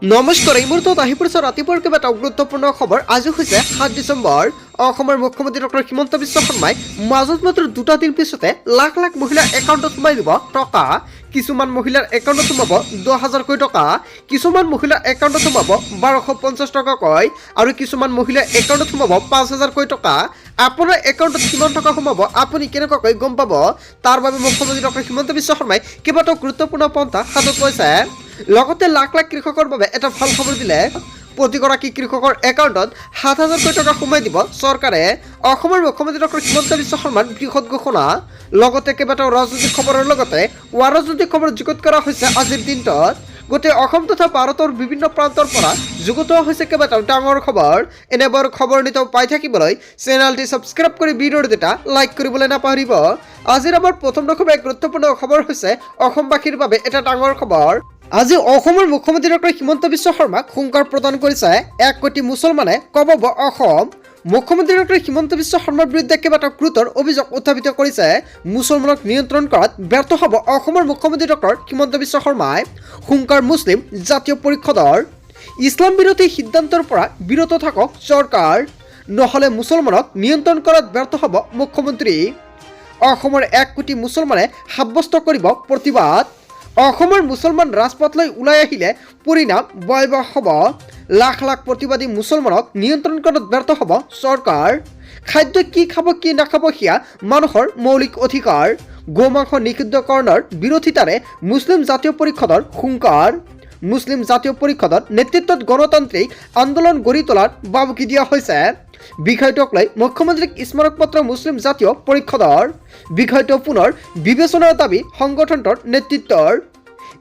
নমস্কাৰ, এই মুহূৰ্তত আহি পৰিছে ৰাতিপুৱাৰ কেইবাটাও গুৰুত্বপূৰ্ণ খবৰ। আজি হৈছে 7 ডিচেম্বৰ। অসমৰ মুখ্যমন্ত্ৰী ডক্টৰ হিমন্ত বিশ্ব শৰ্মাই মাজত মাত্ৰ 2টা দিন পিছতে লাখ লাখ মহিলাৰ একাউণ্টত সোমাই দিব টকা। কিছুমান মহিলাৰ একাউণ্টত সোমাব 10,000কৈ টকা, কিছুমান মহিলাৰ একাউণ্টত সোমাব 1250 টকাকৈ আৰু কিছুমান মহিলাৰ একাউণ্টত সোমাব 5,000কৈ টকা। আপোনাৰ একাউণ্টত কিমান টকা সোমাব আপুনি কেনেকুৱাকৈ গম পাব? তাৰ বাবে মুখ্যমন্ত্ৰী ডক্টৰ হিমন্ত বিশ্ব শৰ্মাই কেইবাটাও গুৰুত্বপূৰ্ণ পন্থা হাতত লৈছে। লগতে লাখ লাখ কৃষকৰ বাবে এটা ভাল খবৰ দিলে। প্ৰতিগৰাকী কৃষকৰ একাউণ্টত 7,000কৈ টকা সোমাই দিব চৰকাৰে। অসমৰ মুখ্যমন্ত্ৰী ডক্টৰ হিমন্ত বিশ্ব শৰ্মাৰ বৃহৎ ঘোষণা। লগতে কেইবাটাও ৰাজনৈতিক খবৰৰ লগতে অৰাজনৈতিক খবৰ যুগুত কৰা হৈছে আজিৰ দিনটোত। গোটেই অসম তথা ভাৰতৰ বিভিন্ন প্ৰান্তৰ পৰা যুগুত হৈছে কেইবাটাও ডাঙৰ খবৰ। এনেবোৰ খবৰ নিতৌ পাই থাকিবলৈ চেনেলটি ছাবস্ক্ৰাইব কৰি ভিডিঅ'ৰ দুটা লাইক কৰিবলৈ নাপাহৰিব। আজিৰ আমাৰ প্ৰথম এক গুৰুত্বপূৰ্ণ খবৰ হৈছে অসমবাসীৰ বাবে এটা ডাঙৰ খবৰ। আজি অসমৰ মুখ্যমন্ত্ৰী ডক্টৰ হিমন্ত বিশ্ব শৰ্মাক হুংকাৰ প্ৰদান কৰিছে 1 কোটি মুছলমানে কঁপাব অসম। মুখ্যমন্ত্ৰী ডক্টৰ হিমন্ত বিশ্ব শৰ্মাৰ বিৰুদ্ধে কেইবাটাও গুৰুতৰ অভিযোগ উত্থাপিত কৰিছে। মুছলমানক নিয়ন্ত্ৰণ কৰাত ব্যৰ্থ হ'ব অসমৰ মুখ্যমন্ত্ৰী ডক্টৰ হিমন্ত বিশ্ব শৰ্মাই। হুংকাৰ মুছলিম জাতীয় পৰিষদৰ। ইছলাম বিৰোধী সিদ্ধান্তৰ পৰা বিৰত থাকক চৰকাৰ, নহ'লে মুছলমানক নিয়ন্ত্ৰণ কৰাত ব্যৰ্থ হ'ব মুখ্যমন্ত্ৰী। অসমৰ 1 কোটি মুছলমানে সাব্যস্ত কৰিব প্ৰতিবাদ। অসমৰ মুছলমান ৰাজপথলৈ ওলাই আহিলে পৰিণাম ভয়াৱহ হ'ব। লাখ লাখ প্ৰতিবাদী মুছলমানক নিয়ন্ত্ৰণ কৰাত ব্যৰ্থ হ'ব চৰকাৰ। খাদ্য কি খাব কি নাখাব সেয়া মানুহৰ মৌলিক অধিকাৰ। গোমাংস নিষিদ্ধকৰণৰ বিৰোধিতাৰে মুছলিম জাতীয় পৰিষদৰ হুংকাৰ। মুছলিম জাতীয় পৰিষদৰ নেতৃত্বত গণতান্ত্ৰিক আন্দোলন গঢ়ি তোলাৰ বাবুকি দিয়া হৈছে। বিষয়টোক লৈ মুখ্যমন্ত্ৰীক স্মাৰকপত্ৰ মুছলিম জাতীয় পৰিষদৰ। বিষয়টো পুনৰ বিবেচনাৰ দাবী সংগঠনটোৰ নেতৃত্বৰ।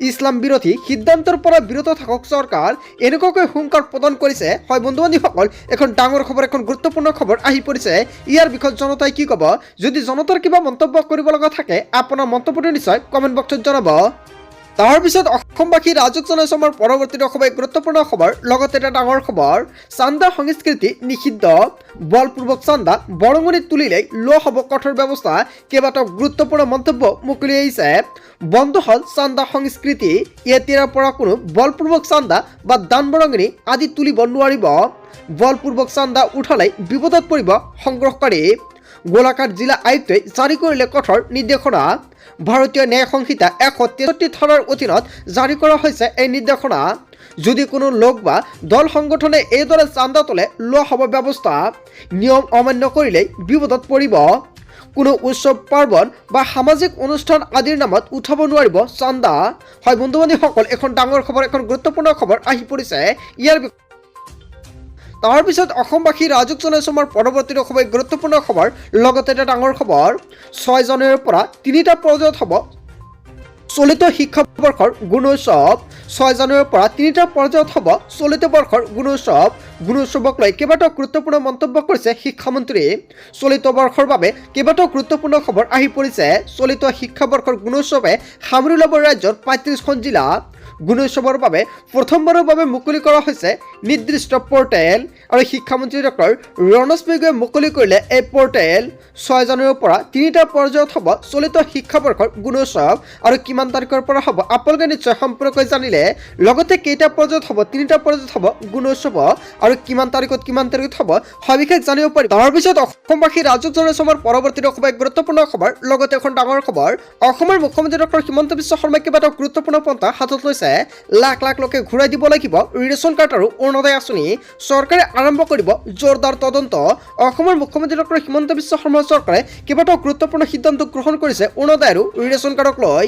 ইছলাম বিৰোধী সিদ্ধান্তৰ পৰা বিৰত থাকক চৰকাৰ, এনেকুৱাকৈ হুংকাৰ প্ৰদান কৰিছে। হয় বন্ধু বান্ধৱীসকল, এখন ডাঙৰ খবৰ, এখন গুৰুত্বপূৰ্ণ খবৰ আহি পৰিছে। ইয়াৰ বিষয়ত জনতাই কি ক'ব? যদি জনতাৰ কিবা মন্তব্য কৰিব লগা থাকে আপোনাৰ মন্তব্যটো নিশ্চয় কমেণ্ট বক্সত জনাব। তাৰ পিছত অসমবাসী ৰাজক জনাইছে আমাৰ পৰৱৰ্তী এক গুৰুত্বপূৰ্ণ খবৰ। লগতে এটা ডাঙৰ খবৰ, চান্দা সংস্কৃতি নিষিদ্ধ। বলপূৰ্বক চান্দা বৰঙণিত তুলিলেই লোৱা হ'ব কঠোৰ ব্যৱস্থা। কেইবাটাও গুৰুত্বপূৰ্ণ মন্তব্য মুকলি আহিছে। বন্ধ হ'ল চান্দা সংস্কৃতি। এতিয়াৰ পৰা কোনো বলপূৰ্বক চান্দা বা দান বৰঙণি আদি তুলিব নোৱাৰিব। বলপূৰ্বক চান্দা উঠালেই বিপদত পৰিব সংগ্ৰহকাৰী। গোলাঘাট জিলা আয়ুক্তই জাৰি কৰিলে কঠোৰ নিৰ্দেশনা। ভাৰতীয় ন্যায় সংহিতা 163 ধাৰাৰ অধীনত জাৰি কৰা হৈছে এই নিৰ্দেশনা। যদি কোনো লোক বা দল সংগঠনে এইদৰে চান্দা তোলে লোৱা হ'ব ব্যৱস্থা। নিয়ম অমান্য কৰিলেই বিপদত পৰিব। কোনো উৎসৱ পাৰ্বণ বা সামাজিক অনুষ্ঠান আদিৰ নামত উঠাব নোৱাৰিব চান্দা। হয় বন্ধু বান্ধৱীসকল, এখন ডাঙৰ খবৰ, এখন গুৰুত্বপূৰ্ণ খবৰ আহি পৰিছে। ইয়াৰ তাৰ পিছত অসমবাসী ৰাজক জনাইছে আমাৰ পৰৱৰ্তী এক গুৰুত্বপূৰ্ণ খবৰ। লগতে এটা ডাঙৰ খবৰ, 6 জানুৱাৰীৰ পৰা 3টা পৰ্যায়ত হ'ব চলিত শিক্ষাবৰ্ষৰ গুণোৎসৱ। 6 জানুৱাৰীৰ পৰা 3টা পৰ্যায়ত হ'ব চলিত বৰ্ষৰ গুণোৎসৱ। গুণোৎসৱক লৈ কেইবাটাও গুৰুত্বপূৰ্ণ মন্তব্য কৰিছে শিক্ষামন্ত্ৰী। চলিত বৰ্ষৰ বাবে কেইবাটাও গুৰুত্বপূৰ্ণ খবৰ আহি পৰিছে। চলিত শিক্ষাবৰ্ষৰ গুণোৎসৱে সামৰি ল'ব ৰাজ্যৰ 35খন জিলা। গুণোৎসৱৰ বাবে প্ৰথমবাৰৰ বাবে মুকলি কৰা হৈছে নিৰ্দিষ্ট পৰ্টেল আৰু শিক্ষামন্ত্ৰী ডক্টৰ ৰণোজ পেগুৱে মুকলি কৰিলে এই পৰ্টেল। 6 জানুৱাৰীৰ পৰা 3টা পৰ্যায়ত হ'ব চলিত শিক্ষাবৰ্ষৰ গুণোৎসৱ আৰু কিমান তাৰিখৰ পৰা হ'ব আপোনালোকে নিশ্চয় সম্পূৰ্ণকৈ জানিলে। লগতে কেইটা পৰ্যায়ত হ'ব, 3টা পৰ্যায়ত হ'ব গুণোৎসৱ আৰু কিমান তাৰিখত হ'ব সবিশেষ জানিব পাৰিব। তাৰপিছত অসমবাসী ৰাজক জনাইছে আমাৰ পৰৱৰ্তী এক গুৰুত্বপূৰ্ণ খবৰ। লগতে এখন ডাঙৰ খবৰ, অসমৰ মুখ্যমন্ত্ৰী ডক্টৰ হিমন্ত বিশ্ব শৰ্মাই কেইবাটাও গুৰুত্বপূৰ্ণ পন্থা হাতত লৈছে। লাখ লাখ লোকে ঘূৰাই দিব লাগিব ৰেচন কাৰ্ড আৰু অৰুণোদয় আঁচনি। চৰকাৰে আৰম্ভ কৰিব জোৰদাৰ তদন্ত। অসমৰ মুখ্যমন্ত্ৰী ডক্টৰ হিমন্ত বিশ্ব শৰ্মা চৰকাৰে কেইবাটাও গুৰুত্বপূৰ্ণ সিদ্ধান্ত গ্ৰহণ কৰিছে অৰুণোদয় আৰু ৰেচন কাৰ্ডক লৈ।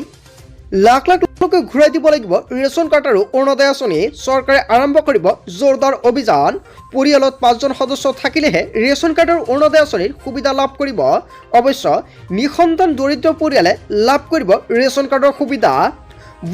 লাখ লাখ লোকে ঘূৰাই দিব লাগিব ৰেচন কাৰ্ড আৰু অৰুণোদয় আঁচনি। চৰকাৰে আৰম্ভ কৰিব জোৰদাৰ অভিযান। পৰিয়ালত 5জন সদস্য থাকিলেহে ৰেচন কাৰ্ড আৰু অৰুণোদয় আঁচনিৰ সুবিধা লাভ কৰিব। অৱশ্য নিঃসন্তান দৰিদ্ৰ পৰিয়ালে লাভ কৰিব ৰেচন কাৰ্ডৰ সুবিধা।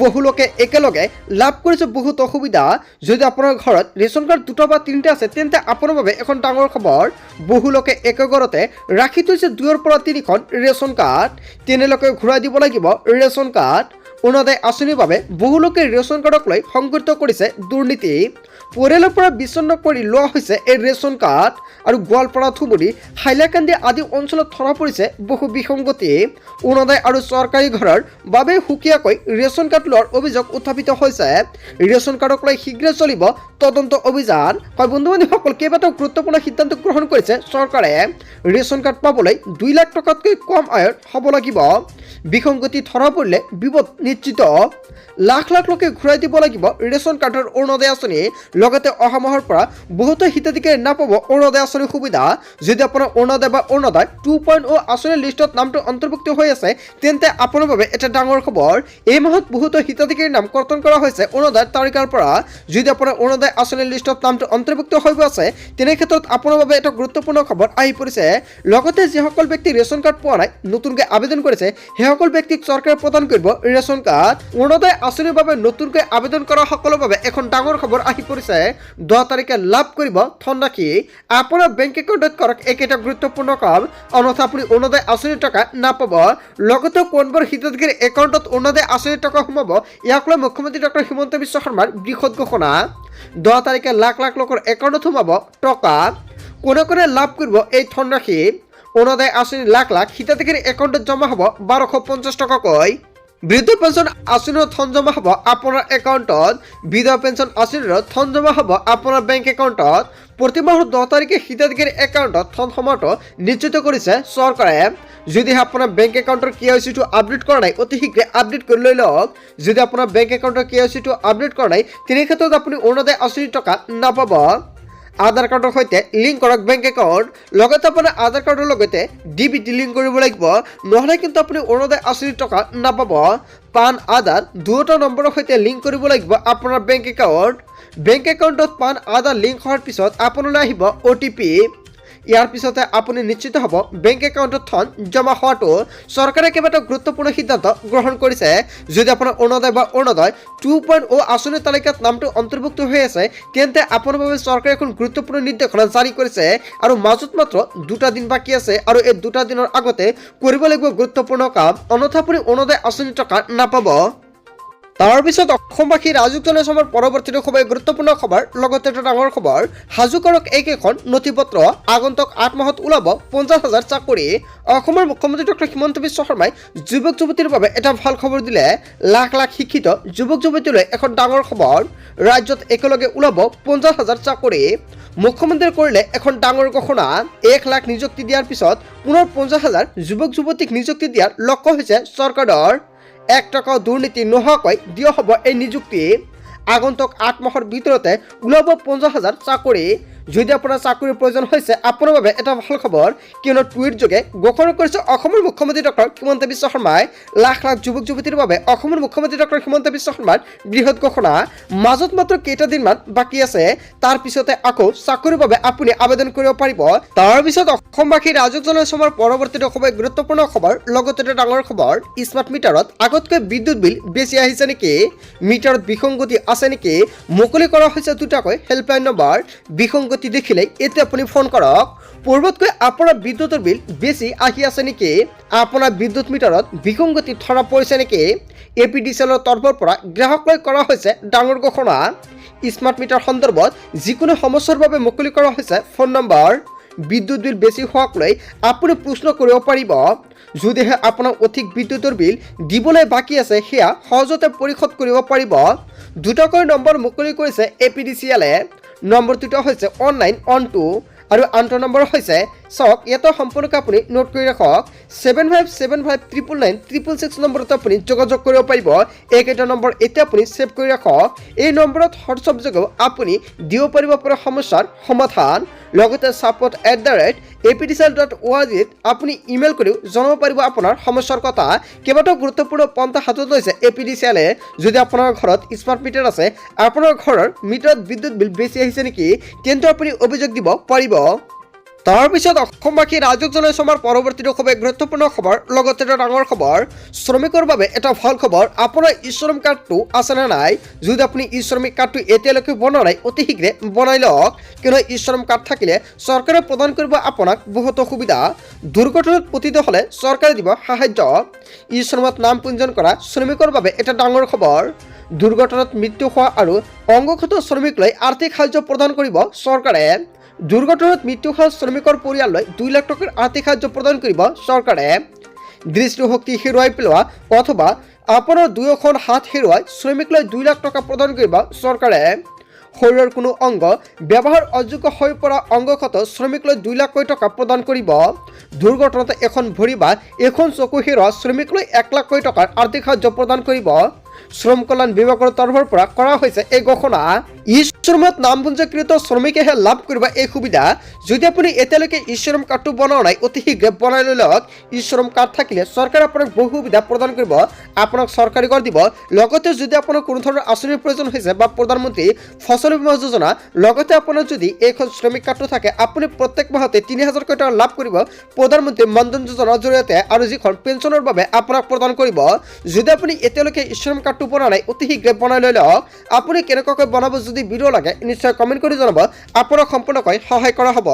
বহু লোকে একেলগে লাভ কৰিছে বহুত অসুবিধা। যদি আপোনাৰ ঘৰত ৰেচন কাৰ্ড 2টা বা 3টা আছে তেন্তে আপোনাৰ বাবে এখন ডাঙৰ খবৰ। বহু লোকে একেঘৰতে ৰাখি থৈছে 2ৰ পৰা 3খন ৰেচন কাৰ্ড। তেনেলোকে ঘূৰাই দিব লাগিব ৰেচন কাৰ্ড। অৰুণোদয় আঁচনিৰ বাবে বহু লোকে ৰেচন কাৰ্ডক লৈ সংঘটিত কৰিছে দুৰ্নীতি। পৰিয়ালৰ পৰা বিচ্ছিন্ন কৰি লোৱা হৈছে এই ৰেচন কাৰ্ড আৰু গোৱালপাৰা ধুবুৰী হাইলাকান্দি আদি অঞ্চলত ধৰা পৰিছে বহু বিসংগতি। অৰুণোদয় আৰু চৰকাৰী ঘৰৰ বাবে সুকীয়াকৈ ৰেচন কাৰ্ড লোৱাৰ অভিযোগ উত্থাপিত হৈছে। ৰেচন কাৰ্ডক লৈ শীঘ্ৰে চলিব তদন্ত অভিযান। হয় বন্ধু বান্ধৱীসকল, কেইবাটাও গুৰুত্বপূৰ্ণ সিদ্ধান্ত গ্ৰহণ কৰিছে চৰকাৰে। ৰেচন কাৰ্ড পাবলৈ 2 লাখ টকাতকৈ কম আয়ৰ হ'ব লাগিব। বিসংগতি ধৰা পৰিলে বিপদ নিশ্চিত। লাখ লাখ লোকে ঘূৰাই দিব লাগিব ৰেচন কাৰ্ডৰ অৰুণোদয় আঁচনি। লগতে অহা মাহৰ পৰা বহুতো হিতাধিকাৰী নাপাব অৰুণোদয় আঁচনিৰ সুবিধা। যদি আপোনাৰ অৰুণোদয় বা অৰুণোদয় 2.0 আঁচনিৰ লিষ্টত নামটো অন্তৰ্ভুক্ত হৈ আছে তেন্তে আপোনাৰ বাবে এটা ডাঙৰ খবৰ। এই মাহত বহুতো হিতাধিকাৰীৰ নাম কৰ্তন কৰা হৈছে অৰুণোদয়ৰ তালিকাৰ পৰা। যদি আপোনাৰ অৰুণোদয় আঁচনিৰ লিষ্টত নামটো অন্তৰ্ভুক্ত হৈ আছে তেনে ক্ষেত্ৰত আপোনাৰ বাবে এটা গুৰুত্বপূৰ্ণ খবৰ আহি পৰিছে। লগতে যিসকল ব্যক্তি ৰেচন কাৰ্ড পোৱা নাই, নতুনকৈ আবেদন কৰিছে, সেইসকল ব্যক্তিক চৰকাৰে প্ৰদান কৰিব ৰেচন কাৰ্ড। অৰুণোদয় আঁচনিৰ বাবে নতুনকৈ আবেদন কৰা সকলৰ বাবে এখন ডাঙৰ খবৰ আহি পৰিছে। 10 তাৰিখে লাভ কৰিব ধনৰাশি। আপোনাৰ বেংক একাউণ্টত কৰক একেটা গুৰুত্বপূৰ্ণ কাম, অন্যথা আপুনি অৰুণোদয় আঁচনিৰ টকা নাপাব। লগতে কোনবোৰ হিতাধিকাৰীৰ একাউণ্টত অৰুণোদয় আঁচনিৰ টকা সোমাব ইয়াক লৈ মুখ্যমন্ত্ৰী ডক্টৰ হিমন্ত বিশ্ব শৰ্মাৰ বৃহৎ ঘোষণা। 10 তাৰিখে লাখ লাখ লোকৰ একাউণ্টত সোমাব টকা। কোনে কোনে লাভ কৰিব এই ধনৰাশি? অৰুণোদয় আঁচনিৰ লাখ লাখ হিতাধিকাৰীৰ একাউণ্টত জমা হ'ব 1250 টকাকৈ। বৃদ্ধ পেঞ্চন আঁচনিৰ ধন জমা হ'ব আপোনাৰ একাউণ্টত। বিধৱা পেঞ্চন আঁচনিৰ ধন জমা হ'ব আপোনাৰ বেংক একাউণ্টত। প্ৰতি মাহৰ 10 তাৰিখে হিতাধিকাৰীৰ একাউণ্টত ধন সোমোৱাটো নিশ্চিত কৰিছে চৰকাৰে। যদিহে আপোনাৰ বেংক একাউণ্টৰ KYC-টো আপডেট কৰা নাই, অতি শীঘ্ৰে আপডেট কৰি লৈ লওক। যদি আপোনাৰ বেংক একাউণ্টৰ KYC-টো আপডেট কৰা নাই তেনে ক্ষেত্ৰত আপুনি অৰুণোদয় আঁচনিৰ টকা নাপাব। আধাৰ কাৰ্ডৰ সৈতে লিংক কৰক বেংক একাউণ্ট। লগতে আপোনাৰ আধাৰ কাৰ্ডৰ লগতে DBT লিংক কৰিব লাগিব, নহ'লে কিন্তু আপুনি অৰুণোদয় আঁচনিৰ টকা নাপাব। পান, আধাৰ দুয়োটা নম্বৰৰ সৈতে লিংক কৰিব লাগিব আপোনাৰ বেংক একাউণ্ট। বেংক একাউণ্টত পান, আধাৰ লিংক হোৱাৰ পিছত আপোনালৈ আহিব OTP। ইয়াৰ পিছতে আপুনি নিশ্চিত হ'ব বেংক একাউণ্টত ধন জমা হোৱাটো। চৰকাৰে কেইবাটাও গুৰুত্বপূৰ্ণ সিদ্ধান্ত গ্ৰহণ কৰিছে। যদি আপোনাৰ অৰুণোদয় বা অৰুণোদয় 2.0 আঁচনিৰ তালিকাত নামটো অন্তৰ্ভুক্ত হৈ আছে তেন্তে আপোনাৰ বাবে চৰকাৰে এখন গুৰুত্বপূৰ্ণ নিৰ্দেশনা জাৰি কৰিছে আৰু মাজত মাত্ৰ 2টা দিন বাকী আছে আৰু এই 2টা দিনৰ আগতে কৰিব লাগিব গুৰুত্বপূৰ্ণ কাম, অন্যথা আপুনি অৰুণোদয় আঁচনিৰ টকা নাপাব। তাৰ পিছত অসমবাসী ৰাজুক জনাইছে আমাৰ পৰৱৰ্তীটো খুবেই গুৰুত্বপূৰ্ণ খবৰ। লগতে এটা ডাঙৰ খবৰ, সাজু কৰক এইকেইখন নথিপত্ৰ। আগন্তুক 8 মাহত ওলাব 50,000 চাকৰি। অসমৰ মুখ্যমন্ত্ৰী ডক্টৰ হিমন্ত বিশ্ব শৰ্মাই যুৱক যুৱতীৰ বাবে এটা ভাল খবৰ দিলে। লাখ লাখ শিক্ষিত যুৱক যুৱতীলৈ এখন ডাঙৰ খবৰ। ৰাজ্যত একেলগে ওলাব 50,000 চাকৰি। মুখ্যমন্ত্ৰীয়ে কৰিলে এখন ডাঙৰ ঘোষণা। 1 লাখ নিযুক্তি দিয়াৰ পিছত পুনৰ 50,000 যুৱক যুৱতীক নিযুক্তি দিয়াৰ লক্ষ্য হৈছে চৰকাৰৰ। 1 টকাও দুৰ্নীতি নোহোৱাকৈ দিয়া হ'ব এই নিযুক্তি। আগন্তুক 8 মাহৰ ভিতৰতে ওলাব 50,000 চাকৰি। যদি আপোনাৰ চাকৰিৰ প্ৰয়োজন হৈছে আপোনাৰ বাবে এটা ভাল খবৰ, কিয়নো টুইট যোগে ঘোষণা কৰিছে অসমৰ মুখ্যমন্ত্ৰী ডক্টৰ হিমন্ত বিশ্ব শৰ্মাই। লাখ লাখ যুৱক যুৱতীৰ বাবে অসমৰ মুখ্যমন্ত্ৰী ডক্টৰ হিমন্ত বিশ্ব শৰ্মাৰ বৃহৎ ঘোষণা। মাজত মাত্ৰ কেইটা দিনমান বাকী আছে, তাৰ পিছতে আকৌ চাকৰিৰ বাবে আপুনি আবেদন কৰিব পাৰিব। তাৰ পিছত অসমবাসী ৰাজুক জনাইছে আমাৰ পৰৱৰ্তীটো খুবেই গুৰুত্বপূৰ্ণ খবৰ। লগতে এটা ডাঙৰ খবৰ, স্মাৰ্ট মিটাৰত আগতকৈ বিদ্যুৎ বিল বেছি আহিছে নেকি? মিটাৰত বিসংগতি আছে নেকি? মুকলি কৰা হৈছে 2টাকৈ হেল্পলাইন নম্বৰ। বিসংগতি দেখিলে এতিয়া আপুনি ফোন কৰক। পূৰ্বতকৈ আপোনাৰ বিদ্যুতৰ বিল বেছি আহি আছে নেকি? আপোনাৰ বিদ্যুৎ মিটাৰত বিসংগতি ধৰা পৰিছে নেকি? APDCLৰ তৰফৰ পৰা গ্ৰাহকলৈ কৰা হৈছে ডাঙৰ ঘোষণা। স্মাৰ্ট মিটাৰ সন্দৰ্ভত যিকোনো সমস্যাৰ বাবে মুকলি কৰা হৈছে ফোন নম্বৰ। বিদ্যুৎ বিল বেছি হোৱাক লৈ আপুনি প্ৰশ্ন কৰিব পাৰিব। যদিহে আপোনাৰ অধিক বিদ্যুতৰ বিল দিবলৈ বাকী আছে সেয়া সহজতে পৰিশোধ কৰিব পাৰিব। 2টাকৈ নম্বৰ মুকলি কৰিছে APDCLে। নম্বৰ 2টা হৈছে অনলাইন অন টু আৰু আনটো নম্বৰ হৈছে চাওক, ইয়াতে সম্পূৰ্ণকৈ আপুনি নোট কৰি ৰাখক। 7575999666 নম্বৰত আপুনি যোগাযোগ কৰিব পাৰিব। এইকেইটা নম্বৰ এতিয়া আপুনি ছেভ কৰি ৰাখক। এই নম্বৰত হোৱাটছআপ যোগেও আপুনি দিব পাৰিব পৰা সমস্যাৰ সমাধান। লগতে support@apdcl.org আপুনি ইমেইল কৰিও জনাব পাৰিব আপোনাৰ সমস্যাৰ কথা। কেইবাটাও গুৰুত্বপূৰ্ণ পন্থা হাতত লৈছে APDCLে। যদি আপোনাৰ ঘৰত স্মাৰ্ট মিটাৰ আছে, আপোনাৰ ঘৰৰ মিটাৰত বিদ্যুৎ বিল বেছি আহিছে নেকি, তেন্তে আপুনি অভিযোগ দিব পাৰিব। তাৰপিছত অসমবাসী ৰাইজক জনাইছো আমাৰ পৰৱৰ্তীটো খুব এক গুৰুত্বপূৰ্ণ খবৰ লগতে এটা ডাঙৰ খবৰ শ্ৰমিকৰ বাবে এটা ভাল খবৰ আপোনাৰ ই শ্ৰম কাৰ্ডটো আছে নে নাই যদি আপুনি ই শ্ৰমিক কাৰ্ডটো এতিয়ালৈকে বনোৱা নাই অতি শীঘ্ৰে বনাই লওক কিয়নো ই শ্ৰম কাৰ্ড থাকিলে চৰকাৰে প্ৰদান কৰিব আপোনাক বহুত সুবিধা দুৰ্ঘটনাত পতিত হ'লে চৰকাৰে দিব সাহায্য ই শ্ৰমত নাম পঞ্জীয়ন কৰা শ্ৰমিকৰ বাবে এটা ডাঙৰ খবৰ দুৰ্ঘটনাত মৃত্যু হোৱা আৰু অংগক্ষত শ্ৰমিকলৈ আৰ্থিক সাহায্য প্ৰদান কৰিব চৰকাৰে দুৰ্ঘটনাত মৃত্যু হোৱা শ্ৰমিকৰ পৰিয়াললৈ 2 লাখ টকাৰ আৰ্থিক সাহায্য প্ৰদান কৰিব চৰকাৰে দৃষ্টিশক্তি হেৰুৱাই পেলোৱা অথবা আপোনাৰ 2খন হাত হেৰুৱাই শ্ৰমিকলৈ 2 লাখ টকা প্ৰদান কৰিব চৰকাৰে শৰীৰৰ কোনো অংগ ব্যৱহাৰ অযোগ্য হৈ পৰা অংগক্ষত শ্ৰমিকলৈ 2 লাখ টকা প্ৰদান কৰিব দুৰ্ঘটনাত এখন ভৰি বা এখন চকু হেৰুৱা শ্ৰমিকলৈ 1 লাখ টকাৰ আৰ্থিক সাহায্য প্ৰদান কৰিব শ্ৰম কল্যাণ বিভাগৰ তৰফৰ পৰা কৰা হৈছে এই ঘোষণা ই শ্ৰমত নাম পঞ্জীকৃত শ্ৰমিকেহে লাভ কৰিব এই সুবিধা যদি আপুনি এতিয়ালৈকে ই শ্ৰম কাৰ্ডটো বনোৱা নাই অতি শীঘ্ৰে বনাই লৈ লওক ই শ্ৰম কাৰ্ড থাকিলে চৰকাৰে আপোনাক বহু সুবিধা প্ৰদান কৰিব আপোনাক চৰকাৰী কৰ দিব লগতে যদি আপোনাৰ কোনো ধৰণৰ আঁচনিৰ প্ৰয়োজন হৈছে বা প্ৰধানমন্ত্ৰী ফচল বীমা যোজনা লগতে আপোনাৰ যদি এইখন শ্ৰমিক কাৰ্ডটো থাকে আপুনি প্ৰত্যেক মাহতে 3000 টকা লাভ কৰিব প্ৰধানমন্ত্ৰী মনধন যোজনাৰ জৰিয়তে আৰু যিখন পেঞ্চনৰ বাবে আপোনাক প্ৰদান কৰিব যদি আপুনি এতিয়ালৈকে ই শ্ৰম কাৰ্ডটো বনোৱা নাই অতি শীঘ্ৰে বনাই লৈ লওক আপুনি কেনেকুৱাকৈ বনাব যদি ভিডিঅ' লাগে নিশ্চয় কমেণ্ট কৰি জনাব আপোনাক সম্পূৰ্ণকৈ সহায় কৰা হ'ব।